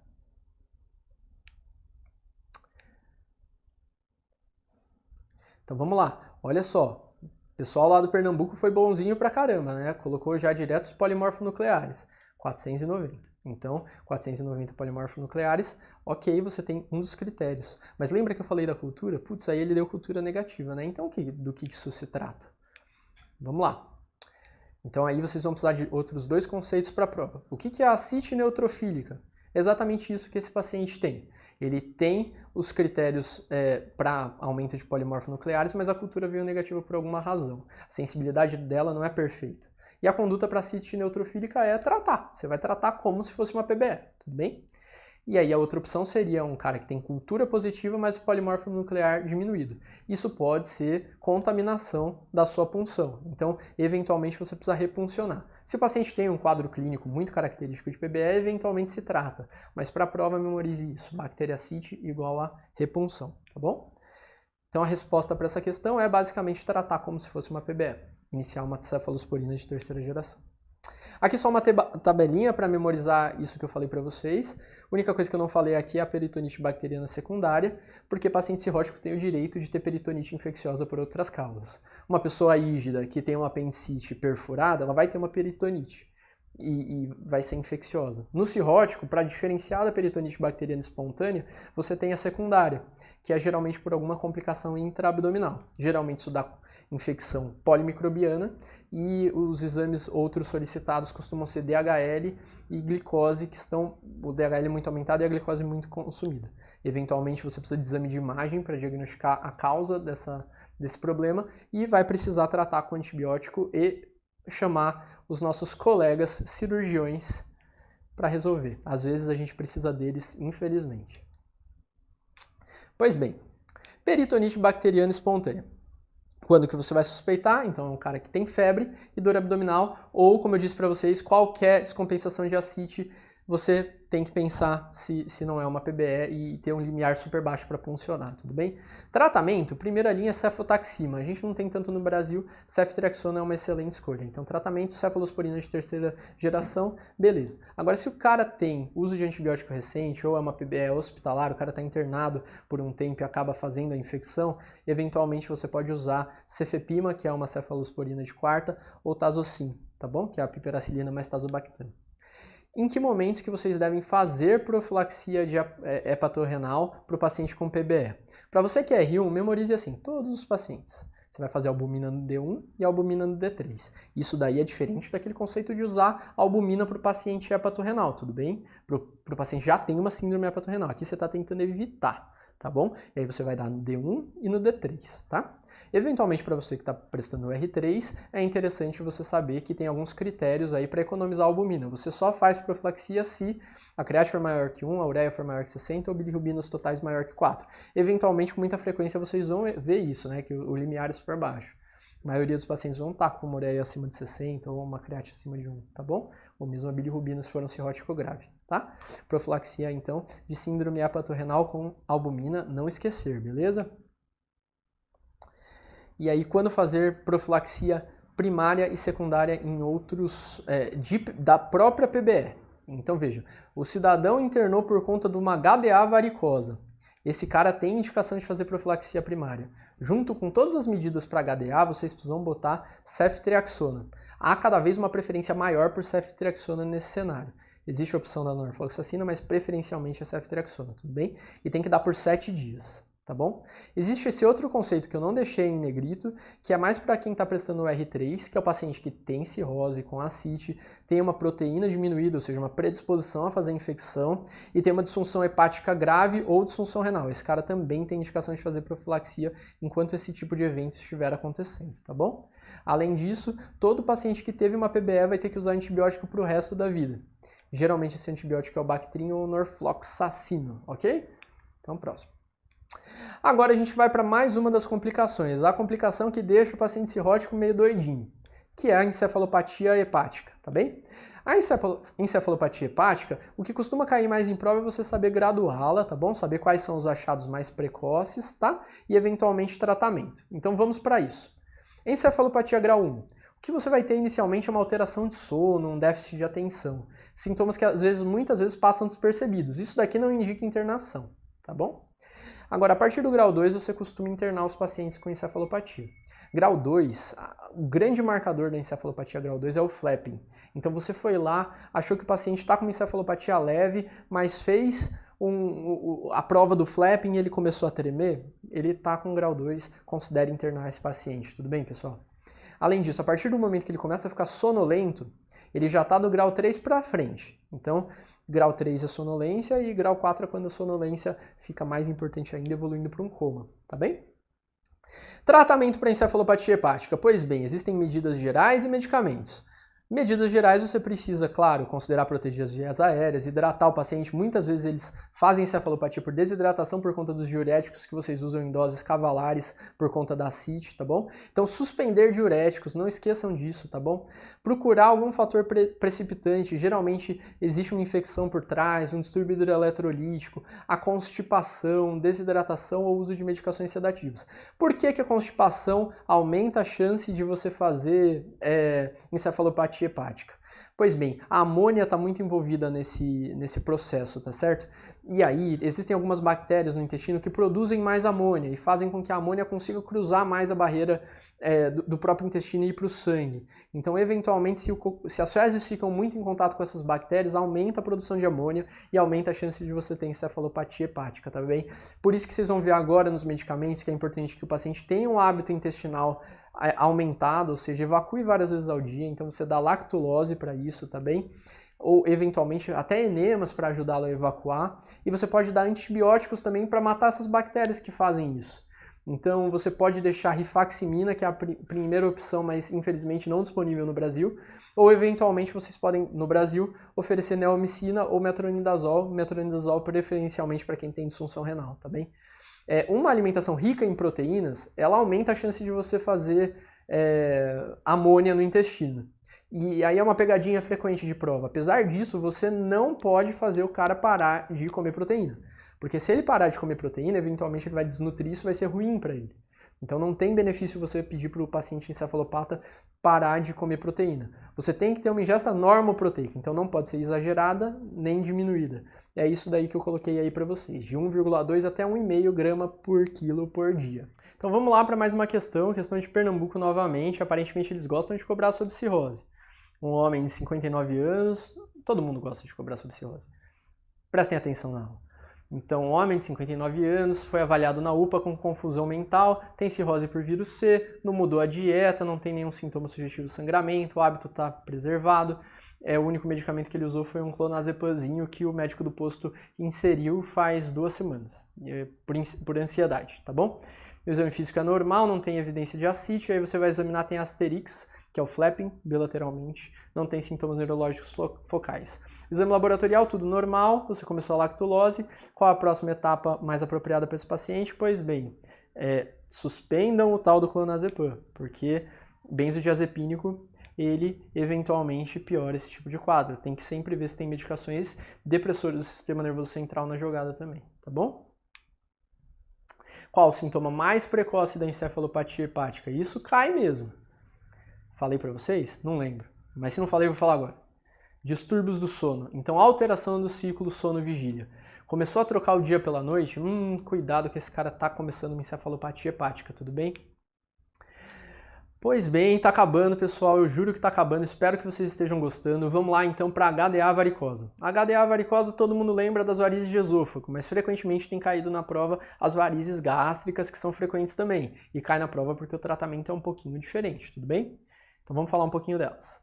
Então vamos lá, olha só, o pessoal lá do Pernambuco foi bonzinho pra caramba, né? Colocou já direto os polimorfonucleares, 490. Então, 490 polimorfonucleares, ok, você tem um dos critérios. Mas lembra que eu falei da cultura? Putz, aí ele deu cultura negativa, né? Então do que isso se trata? Vamos lá. Então aí vocês vão precisar de outros dois conceitos para a prova. O que é a ascite neutrofílica? É exatamente isso que esse paciente tem. Ele tem os critérios para aumento de polimorfonucleares, mas a cultura veio negativa por alguma razão. A sensibilidade dela não é perfeita. E a conduta para ascite neutrofílica é tratar. Você vai tratar como se fosse uma PBE, tudo bem? E aí a outra opção seria um cara que tem cultura positiva, mas o polimorfo nuclear diminuído. Isso pode ser contaminação da sua punção. Então, eventualmente, você precisa repuncionar. Se o paciente tem um quadro clínico muito característico de PBE, eventualmente se trata. Mas para a prova, memorize isso. Bacteriacite igual a repunção, tá bom? Então, a resposta para essa questão é basicamente tratar como se fosse uma PBE. Iniciar uma cefalosporina de terceira geração. Aqui só uma tabelinha para memorizar isso que eu falei para vocês. A única coisa que eu não falei aqui é a peritonite bacteriana secundária, porque paciente cirrótico tem o direito de ter peritonite infecciosa por outras causas. Uma pessoa ígida que tem uma apendicite perfurada, ela vai ter uma peritonite e vai ser infecciosa. No cirrótico, para diferenciar da peritonite bacteriana espontânea, você tem a secundária, que é geralmente por alguma complicação intraabdominal. Geralmente isso dá infecção polimicrobiana e os exames outros solicitados costumam ser DHL e glicose, que estão o DHL muito aumentado e a glicose muito consumida. Eventualmente você precisa de exame de imagem para diagnosticar a causa desse problema e vai precisar tratar com antibiótico e chamar os nossos colegas cirurgiões para resolver. Às vezes a gente precisa deles, infelizmente. Pois bem, peritonite bacteriana espontânea. Quando que você vai suspeitar? Então é um cara que tem febre e dor abdominal, ou como eu disse para vocês, qualquer descompensação de ascite, você tem que pensar se não é uma PBE e ter um limiar super baixo para funcionar, tudo bem? Tratamento, primeira linha é cefotaxima. A gente não tem tanto no Brasil, ceftriaxona é uma excelente escolha. Então tratamento, cefalosporina de terceira geração, beleza. Agora se o cara tem uso de antibiótico recente ou é uma PBE hospitalar, o cara está internado por um tempo e acaba fazendo a infecção, eventualmente você pode usar cefepima, que é uma cefalosporina de quarta, ou tazocin, tá bom? Que é a piperacilina mais tazobactam. Em que momentos que vocês devem fazer profilaxia de hepatorrenal para o paciente com PBE? Para você que é R1, memorize assim, todos os pacientes. Você vai fazer albumina no D1 e albumina no D3. Isso daí é diferente daquele conceito de usar albumina para o paciente hepatorrenal, tudo bem? Para o paciente já tem uma síndrome hepatorrenal. Aqui você está tentando evitar, tá bom? E aí você vai dar no D1 e no D3, tá? Eventualmente, para você que está prestando o R3, é interessante você saber que tem alguns critérios aí para economizar a albumina. Você só faz profilaxia se a creatina for maior que 1, a ureia for maior que 60 ou bilirrubinas totais maior que 4. Eventualmente, com muita frequência, vocês vão ver isso, né? Que o limiar é super baixo. A maioria dos pacientes vão estar com uma ureia acima de 60 ou uma creatina acima de 1, tá bom? Ou mesmo a bilirrubina se for um cirrótico grave, tá? Profilaxia, então, de síndrome hepatorrenal com albumina, não esquecer, beleza? E aí, quando fazer profilaxia primária e secundária em outros, da própria PBE. Então, veja, o cidadão internou por conta de uma HDA varicosa. Esse cara tem indicação de fazer profilaxia primária. Junto com todas as medidas para HDA, vocês precisam botar ceftriaxona. Há cada vez uma preferência maior por ceftriaxona nesse cenário. Existe a opção da norfloxacina, mas preferencialmente a ceftriaxona, tudo bem? E tem que dar por 7 dias. Tá bom? Existe esse outro conceito que eu não deixei em negrito, que é mais para quem está prestando o R3, que é o paciente que tem cirrose com ascite, tem uma proteína diminuída, ou seja, uma predisposição a fazer infecção, e tem uma disfunção hepática grave ou disfunção renal. Esse cara também tem indicação de fazer profilaxia enquanto esse tipo de evento estiver acontecendo, tá bom? Além disso, todo paciente que teve uma PBE vai ter que usar antibiótico para o resto da vida. Geralmente esse antibiótico é o Bactrim ou o norfloxacino, ok? Então, próximo. Agora a gente vai para mais uma das complicações, a complicação que deixa o paciente cirrótico meio doidinho, que é a encefalopatia hepática, tá bem? A encefalopatia hepática, o que costuma cair mais em prova é você saber graduá-la, tá bom? Saber quais são os achados mais precoces, tá? E eventualmente tratamento. Então vamos para isso. Encefalopatia grau 1. O que você vai ter inicialmente é uma alteração de sono, um déficit de atenção. Sintomas que às vezes, muitas vezes passam despercebidos. Isso daqui não indica internação, tá bom? Agora, a partir do grau 2, você costuma internar os pacientes com encefalopatia. Grau 2, o grande marcador da encefalopatia grau 2 é o flapping. Então você foi lá, achou que o paciente está com uma encefalopatia leve, mas fez a prova do flapping e ele começou a tremer, ele está com grau 2, considere internar esse paciente. Tudo bem, pessoal? Além disso, a partir do momento que ele começa a ficar sonolento, ele já está do grau 3 para frente. Então, grau 3 é sonolência e grau 4 é quando a sonolência fica mais importante ainda, evoluindo para um coma, tá bem? Tratamento para encefalopatia hepática. Pois bem, existem medidas gerais e medicamentos. Medidas gerais você precisa, claro, considerar proteger as vias aéreas, hidratar o paciente. Muitas vezes eles fazem encefalopatia por desidratação por conta dos diuréticos que vocês usam em doses cavalares por conta da ascite, tá bom? Então suspender diuréticos, não esqueçam disso, tá bom? Procurar algum fator precipitante, geralmente existe uma infecção por trás, um distúrbio hidroeletrolítico, a constipação, desidratação ou uso de medicações sedativas. Por que a constipação aumenta a chance de você fazer encefalopatia hepática? Pois bem, a amônia está muito envolvida nesse processo, tá certo? E aí, existem algumas bactérias no intestino que produzem mais amônia e fazem com que a amônia consiga cruzar mais a barreira do próprio intestino e ir para o sangue. Então, eventualmente, se as fezes ficam muito em contato com essas bactérias, aumenta a produção de amônia e aumenta a chance de você ter encefalopatia hepática, tá bem? Por isso que vocês vão ver agora nos medicamentos que é importante que o paciente tenha um hábito intestinal aumentado, ou seja, evacue várias vezes ao dia, então você dá lactulose para isso, tá bem? Ou eventualmente até enemas para ajudá-lo a evacuar, e você pode dar antibióticos também para matar essas bactérias que fazem isso. Então você pode deixar rifaximina, que é a primeira opção, mas infelizmente não disponível no Brasil, ou eventualmente vocês podem, no Brasil, oferecer neomicina ou metronidazol preferencialmente para quem tem disfunção renal, tá bem? Uma alimentação rica em proteínas, ela aumenta a chance de você fazer amônia no intestino. E aí é uma pegadinha frequente de prova. Apesar disso, você não pode fazer o cara parar de comer proteína. Porque se ele parar de comer proteína, eventualmente ele vai desnutrir, isso vai ser ruim para ele. Então não tem benefício você pedir para o paciente encefalopata parar de comer proteína. Você tem que ter uma ingesta normoproteica, então não pode ser exagerada nem diminuída. É isso daí que eu coloquei aí para vocês, de 1,2 até 1,5 grama por quilo por dia. Então vamos lá para mais uma questão de Pernambuco novamente. Aparentemente eles gostam de cobrar sobre cirrose. Um homem de 59 anos, todo mundo gosta de cobrar sobre cirrose. Prestem atenção na aula. Então, um homem de 59 anos foi avaliado na UPA com confusão mental, tem cirrose por vírus C, não mudou a dieta, não tem nenhum sintoma sugestivo de sangramento, o hábito está preservado. O único medicamento que ele usou foi um clonazepamzinho que o médico do posto inseriu faz 2 semanas, por ansiedade, tá bom? O exame físico é normal, não tem evidência de ascite, aí você vai examinar, tem asterix, que é o flapping, bilateralmente, não tem sintomas neurológicos focais. Exame laboratorial, tudo normal, você começou a lactulose, qual a próxima etapa mais apropriada para esse paciente? Pois bem, suspendam o tal do clonazepam, porque benzodiazepínico, ele eventualmente piora esse tipo de quadro. Tem que sempre ver se tem medicações depressoras do sistema nervoso central na jogada também, tá bom? Qual o sintoma mais precoce da encefalopatia hepática? Isso cai mesmo. Falei para vocês? Não lembro. Mas se não falei, eu vou falar agora. Distúrbios do sono. Então, alteração do ciclo sono-vigília. Começou a trocar o dia pela noite? Cuidado que esse cara tá começando uma encefalopatia hepática, tudo bem? Pois bem, tá acabando, pessoal. Eu juro que tá acabando. Espero que vocês estejam gostando. Vamos lá, então, para HDA varicosa. HDA varicosa, todo mundo lembra das varizes de esôfago, mas frequentemente tem caído na prova as varizes gástricas, que são frequentes também. E cai na prova porque o tratamento é um pouquinho diferente, tudo bem? Então vamos falar um pouquinho delas.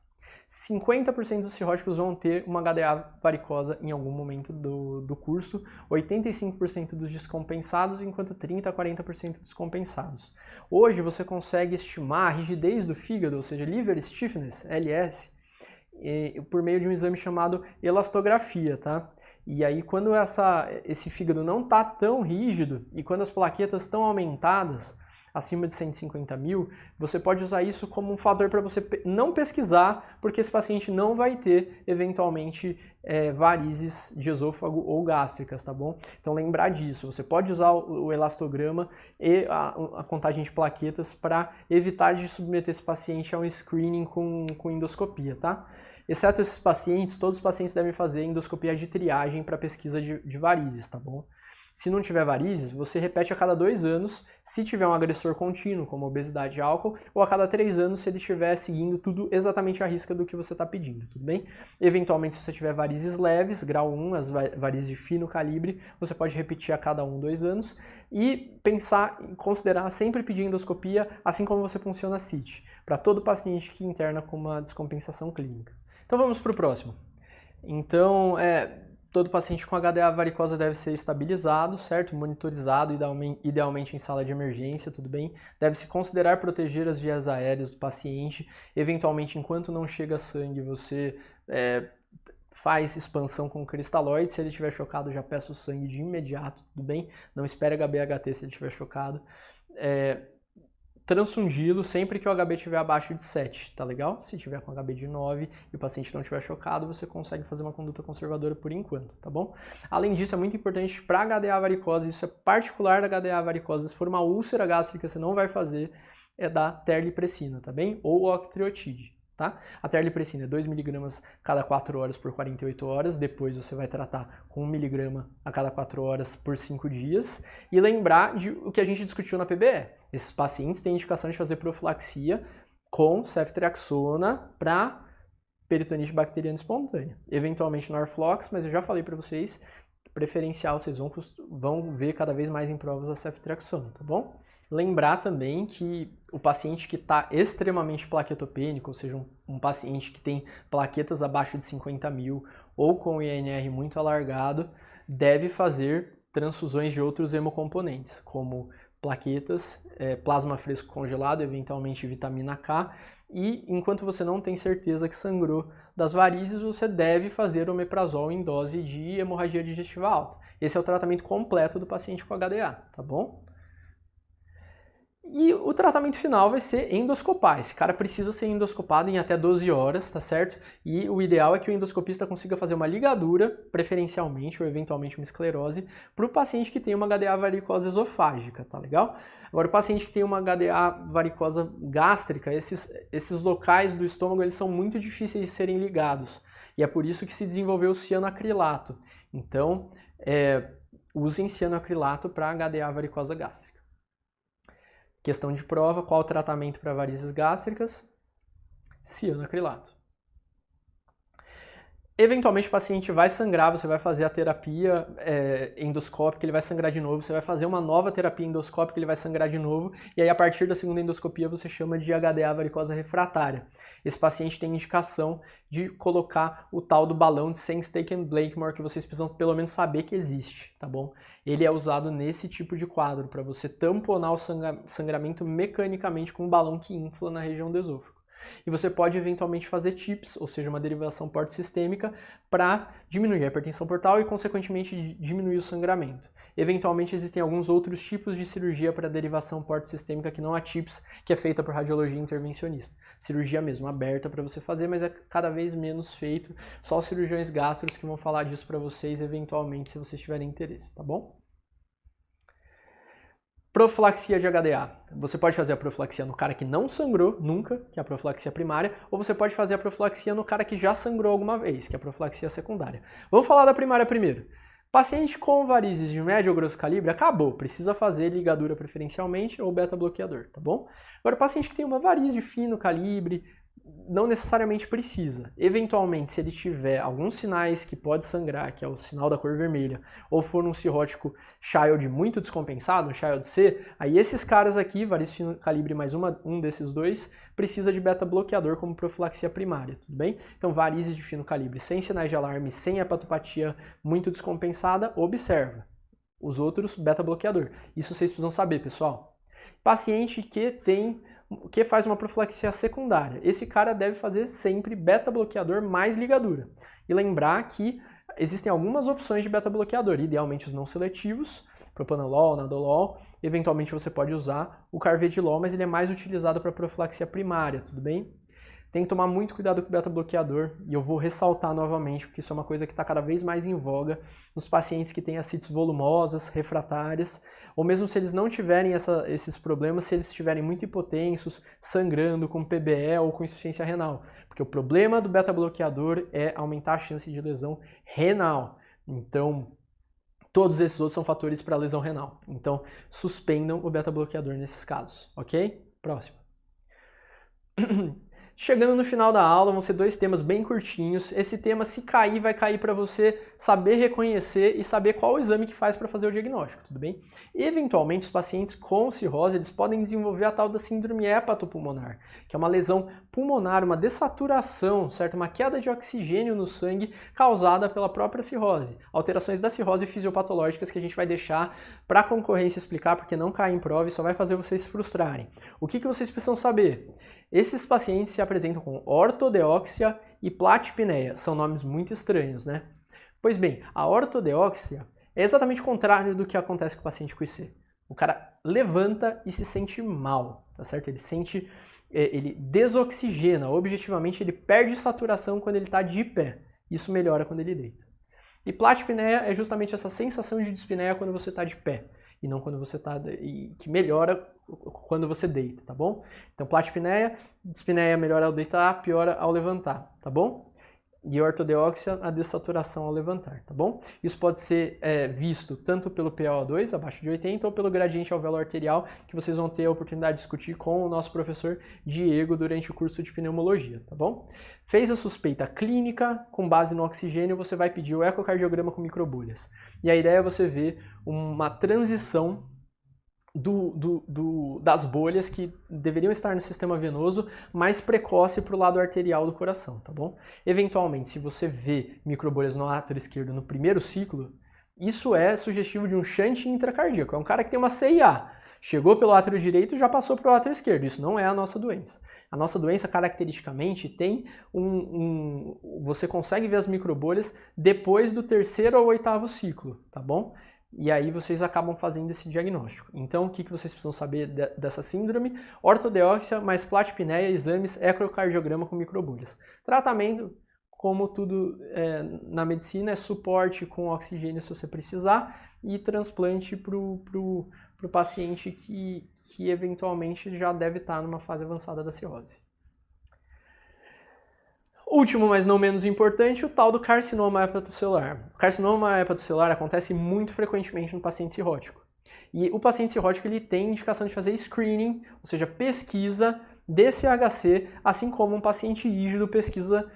50% dos cirróticos vão ter uma HDA varicosa em algum momento do curso, 85% dos descompensados, enquanto 30% a 40% descompensados. Hoje você consegue estimar a rigidez do fígado, ou seja, liver stiffness, LS, por meio de um exame chamado elastografia, tá? E aí quando esse fígado não está tão rígido e quando as plaquetas estão aumentadas, acima de 150 mil, você pode usar isso como um fator para você não pesquisar, porque esse paciente não vai ter, eventualmente, varizes de esôfago ou gástricas, tá bom? Então lembrar disso, você pode usar o elastograma e a contagem de plaquetas para evitar de submeter esse paciente a um screening com endoscopia, tá? Exceto esses pacientes, todos os pacientes devem fazer endoscopia de triagem para pesquisa de varizes, tá bom? Se não tiver varizes, você repete a cada 2 anos, se tiver um agressor contínuo, como obesidade e álcool, ou a cada 3 anos, se ele estiver seguindo tudo exatamente à risca do que você está pedindo, tudo bem? Eventualmente, se você tiver varizes leves, grau 1, as varizes de fino calibre, você pode repetir a cada 2 anos e pensar, considerar sempre pedir endoscopia, assim como você funciona a CIT, para todo paciente que interna com uma descompensação clínica. Então vamos para o próximo. Então, todo paciente com HDA varicosa deve ser estabilizado, certo? Monitorizado, idealmente em sala de emergência, tudo bem? Deve-se considerar proteger as vias aéreas do paciente. Eventualmente, enquanto não chega sangue, você faz expansão com cristalóide. Se ele estiver chocado, já peça o sangue de imediato, tudo bem? Não espere HB/HT se ele estiver chocado. Transfundi-lo sempre que o HB estiver abaixo de 7, tá legal? Se tiver com HB de 9 e o paciente não estiver chocado, você consegue fazer uma conduta conservadora por enquanto, tá bom? Além disso, é muito importante para HDA varicose, isso é particular da HDA varicose, se for uma úlcera gástrica, você não vai fazer, dar terlipressina, tá bem? Ou octreotide. Tá? A terlipressina é 2 mg cada 4 horas por 48 horas, depois você vai tratar com 1 mg a cada 4 horas por 5 dias. E lembrar de o que a gente discutiu na PBE. Esses pacientes têm indicação de fazer profilaxia com ceftriaxona para peritonite bacteriana espontânea. Eventualmente Norflox, mas eu já falei para vocês, preferencial, vocês vão ver cada vez mais em provas a ceftriaxona, tá bom? Lembrar também que o paciente que está extremamente plaquetopênico, ou seja, um paciente que tem plaquetas abaixo de 50 mil ou com INR muito alargado, deve fazer transfusões de outros hemocomponentes, como plaquetas, plasma fresco congelado, eventualmente vitamina K, e enquanto você não tem certeza que sangrou das varizes, você deve fazer omeprazol em dose de hemorragia digestiva alta. Esse é o tratamento completo do paciente com HDA, tá bom? E o tratamento final vai ser endoscopar. Esse cara precisa ser endoscopado em até 12 horas, tá certo? E o ideal é que o endoscopista consiga fazer uma ligadura, preferencialmente ou eventualmente uma esclerose, para o paciente que tem uma HDA varicosa esofágica, tá legal? Agora, o paciente que tem uma HDA varicosa gástrica, esses locais do estômago, eles são muito difíceis de serem ligados. E é por isso que se desenvolveu o cianoacrilato. Então, usem cianoacrilato para HDA varicosa gástrica. Questão de prova, qual o tratamento para varizes gástricas? Cianoacrilato. Eventualmente o paciente vai sangrar, você vai fazer a terapia endoscópica, ele vai sangrar de novo, você vai fazer uma nova terapia endoscópica, ele vai sangrar de novo, e aí a partir da segunda endoscopia você chama de HDA varicosa refratária. Esse paciente tem indicação de colocar o tal do balão de Sengstaken-Blakemore, que vocês precisam pelo menos saber que existe, tá bom? Ele é usado nesse tipo de quadro, para você tamponar o sangramento mecanicamente com um balão que infla na região do esôfago. E você pode eventualmente fazer TIPS, ou seja, uma derivação porto-sistêmica, para diminuir a hipertensão portal e, consequentemente, diminuir o sangramento. Eventualmente, existem alguns outros tipos de cirurgia para derivação porto-sistêmica que não há TIPS, que é feita por radiologia intervencionista. Cirurgia mesmo, aberta para você fazer, mas é cada vez menos feito. Só os cirurgiões gástricos que vão falar disso para vocês, eventualmente, se vocês tiverem interesse, tá bom? Profilaxia de HDA. Você pode fazer a profilaxia no cara que não sangrou nunca, que é a profilaxia primária, ou você pode fazer a profilaxia no cara que já sangrou alguma vez, que é a profilaxia secundária. Vamos falar da primária primeiro. Paciente com varizes de médio ou grosso calibre, acabou. Precisa fazer ligadura preferencialmente ou beta-bloqueador, tá bom? Agora, paciente que tem uma variz de fino calibre, não necessariamente precisa. Eventualmente, se ele tiver alguns sinais que pode sangrar, que é o sinal da cor vermelha, ou for um cirrótico Child muito descompensado, um Child C, aí esses caras aqui, variz fino calibre mais um desses dois, precisa de beta-bloqueador como profilaxia primária, tudo bem? Então, varizes de fino calibre sem sinais de alarme, sem hepatopatia muito descompensada, observa. Os outros, beta-bloqueador. Isso vocês precisam saber, pessoal. Paciente que faz uma profilaxia secundária. Esse cara deve fazer sempre beta-bloqueador mais ligadura. E lembrar que existem algumas opções de beta-bloqueador, idealmente os não seletivos, propanolol, nadolol. Eventualmente você pode usar o carvedilol, mas ele é mais utilizado para profilaxia primária, tudo bem? Tem que tomar muito cuidado com o beta-bloqueador, e eu vou ressaltar novamente, porque isso é uma coisa que está cada vez mais em voga nos pacientes que têm ascites volumosas, refratárias, ou mesmo se eles não tiverem esses problemas, se eles estiverem muito hipotensos, sangrando, com PBE ou com insuficiência renal. Porque o problema do beta-bloqueador é aumentar a chance de lesão renal. Então, todos esses outros são fatores para lesão renal. Então, suspendam o beta-bloqueador nesses casos, ok? Próximo. Chegando no final da aula, vão ser 2 temas bem curtinhos. Esse tema, se cair, vai cair para você saber reconhecer e saber qual o exame que faz para fazer o diagnóstico, tudo bem? Eventualmente, os pacientes com cirrose, eles podem desenvolver a tal da síndrome hepatopulmonar, que é uma lesão pulmonar, uma dessaturação, certo? Uma queda de oxigênio no sangue causada pela própria cirrose. Alterações da cirrose fisiopatológicas que a gente vai deixar para a concorrência explicar, porque não cai em prova e só vai fazer vocês se frustrarem. O que vocês precisam saber? Esses pacientes se apresentam com ortodeóxia e platipneia. São nomes muito estranhos, né? Pois bem, a ortodeóxia é exatamente o contrário do que acontece com o paciente com IC. O cara levanta e se sente mal, tá certo? Ele desoxigena, objetivamente ele perde saturação quando ele está de pé. Isso melhora quando ele deita. E platipneia é justamente essa sensação de dispneia quando você está de pé, e não quando você está... que melhora quando você deita, tá bom? Então, platipneia, dispneia melhora ao deitar, piora ao levantar, tá bom? E ortodeóxia, a dessaturação ao levantar, tá bom? Isso pode ser visto tanto pelo PaO2, abaixo de 80, ou pelo gradiente alvéolo arterial, que vocês vão ter a oportunidade de discutir com o nosso professor Diego durante o curso de pneumologia, tá bom? Fez a suspeita clínica, com base no oxigênio, você vai pedir o ecocardiograma com microbolhas. E a ideia é você ver uma transição das bolhas que deveriam estar no sistema venoso mais precoce para o lado arterial do coração, tá bom? Eventualmente, se você vê microbolhas no átrio esquerdo no primeiro ciclo, isso é sugestivo de um shunt intracardíaco. É um cara que tem uma CIA, chegou pelo átrio direito e já passou para o átrio esquerdo. Isso não é a nossa doença. A nossa doença, caracteristicamente, tem você consegue ver as microbolhas depois do 3º ao 8º ciclo, tá bom? E aí vocês acabam fazendo esse diagnóstico. Então, o que vocês precisam saber dessa síndrome? Ortodeóxia mais platipneia, exames, ecocardiograma com microbolhas. Tratamento, como tudo na medicina, é suporte com oxigênio se você precisar e transplante para o paciente que eventualmente já deve estar numa fase avançada da cirrose. Último, mas não menos importante, o tal do carcinoma hepatocelular. O carcinoma hepatocelular acontece muito frequentemente no paciente cirrótico. E o paciente cirrótico ele tem indicação de fazer screening, ou seja, pesquisa de CHC, assim como um paciente rígido pesquisa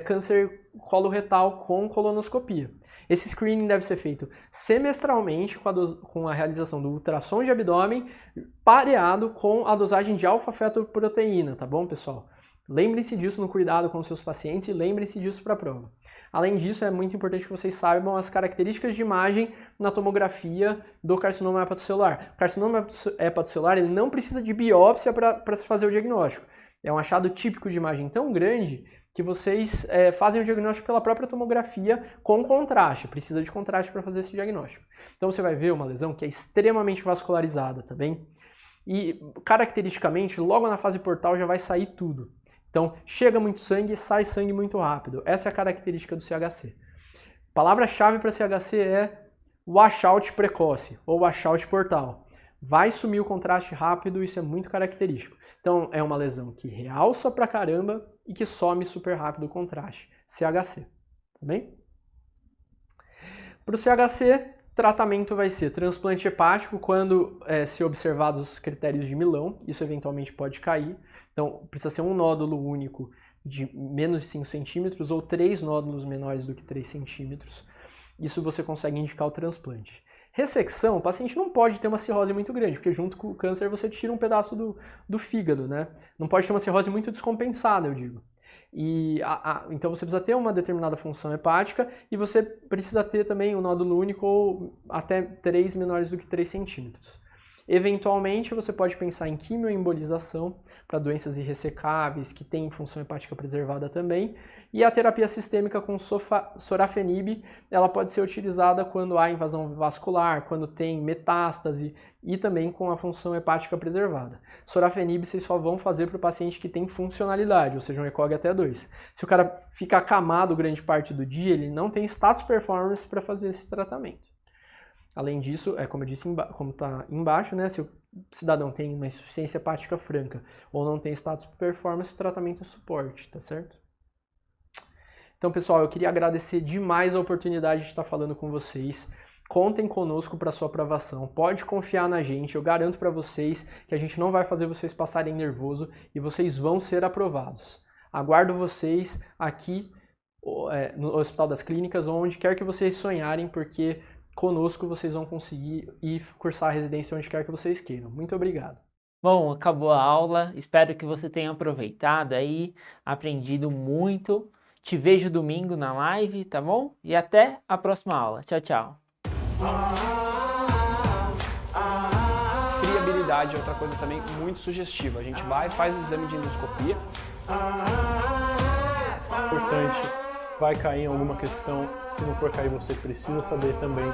câncer coloretal com colonoscopia. Esse screening deve ser feito semestralmente com a realização do ultrassom de abdômen pareado com a dosagem de alfa-fetoproteína, tá bom, pessoal? Lembrem-se disso no cuidado com os seus pacientes e lembrem-se disso para a prova. Além disso, é muito importante que vocês saibam as características de imagem na tomografia do carcinoma hepatocelular. O carcinoma hepatocelular ele não precisa de biópsia para se fazer o diagnóstico. É um achado típico de imagem tão grande que vocês fazem o diagnóstico pela própria tomografia com contraste. Precisa de contraste para fazer esse diagnóstico. Então você vai ver uma lesão que é extremamente vascularizada, tá bem? E caracteristicamente, logo na fase portal já vai sair tudo. Então, chega muito sangue, sai sangue muito rápido. Essa é a característica do CHC. Palavra-chave para CHC é washout precoce ou washout portal. Vai sumir o contraste rápido, isso é muito característico. Então, é uma lesão que realça pra caramba e que some super rápido o contraste. CHC, tá bem? Para o CHC, tratamento vai ser transplante hepático quando se observados os critérios de Milão, isso eventualmente pode cair. Então, precisa ser um nódulo único de menos de 5 centímetros ou 3 nódulos menores do que 3 centímetros. Isso você consegue indicar o transplante. Ressecção, o paciente não pode ter uma cirrose muito grande, porque junto com o câncer você tira um pedaço do fígado, né? Não pode ter uma cirrose muito descompensada, eu digo. Então você precisa ter uma determinada função hepática e você precisa ter também um nódulo único ou até 3 menores do que 3 centímetros. Eventualmente, você pode pensar em quimioembolização para doenças irressecáveis, que tem função hepática preservada também. E a terapia sistêmica com sorafenib, ela pode ser utilizada quando há invasão vascular, quando tem metástase e também com a função hepática preservada. Sorafenib vocês só vão fazer para o paciente que tem funcionalidade, ou seja, um ECOG até 2. Se o cara fica acamado grande parte do dia, ele não tem status performance para fazer esse tratamento. Além disso, como eu disse, como está embaixo, né, se o cidadão tem uma insuficiência hepática franca ou não tem status performance, o tratamento é suporte, tá certo? Então, pessoal, eu queria agradecer demais a oportunidade de estar falando com vocês. Contem conosco para sua aprovação, pode confiar na gente, eu garanto para vocês que a gente não vai fazer vocês passarem nervoso e vocês vão ser aprovados. Aguardo vocês aqui no Hospital das Clínicas, ou onde quer que vocês sonharem, porque conosco vocês vão conseguir ir cursar a residência onde quer que vocês queiram. Muito obrigado. Bom, acabou a aula, espero que você tenha aproveitado aí, aprendido muito. Te vejo domingo na live, tá bom? E até a próxima aula. Tchau, tchau. Friabilidade é outra coisa também muito sugestiva. A gente vai, faz o exame de endoscopia. Importante, vai cair em alguma questão. Se não for cair, você precisa saber também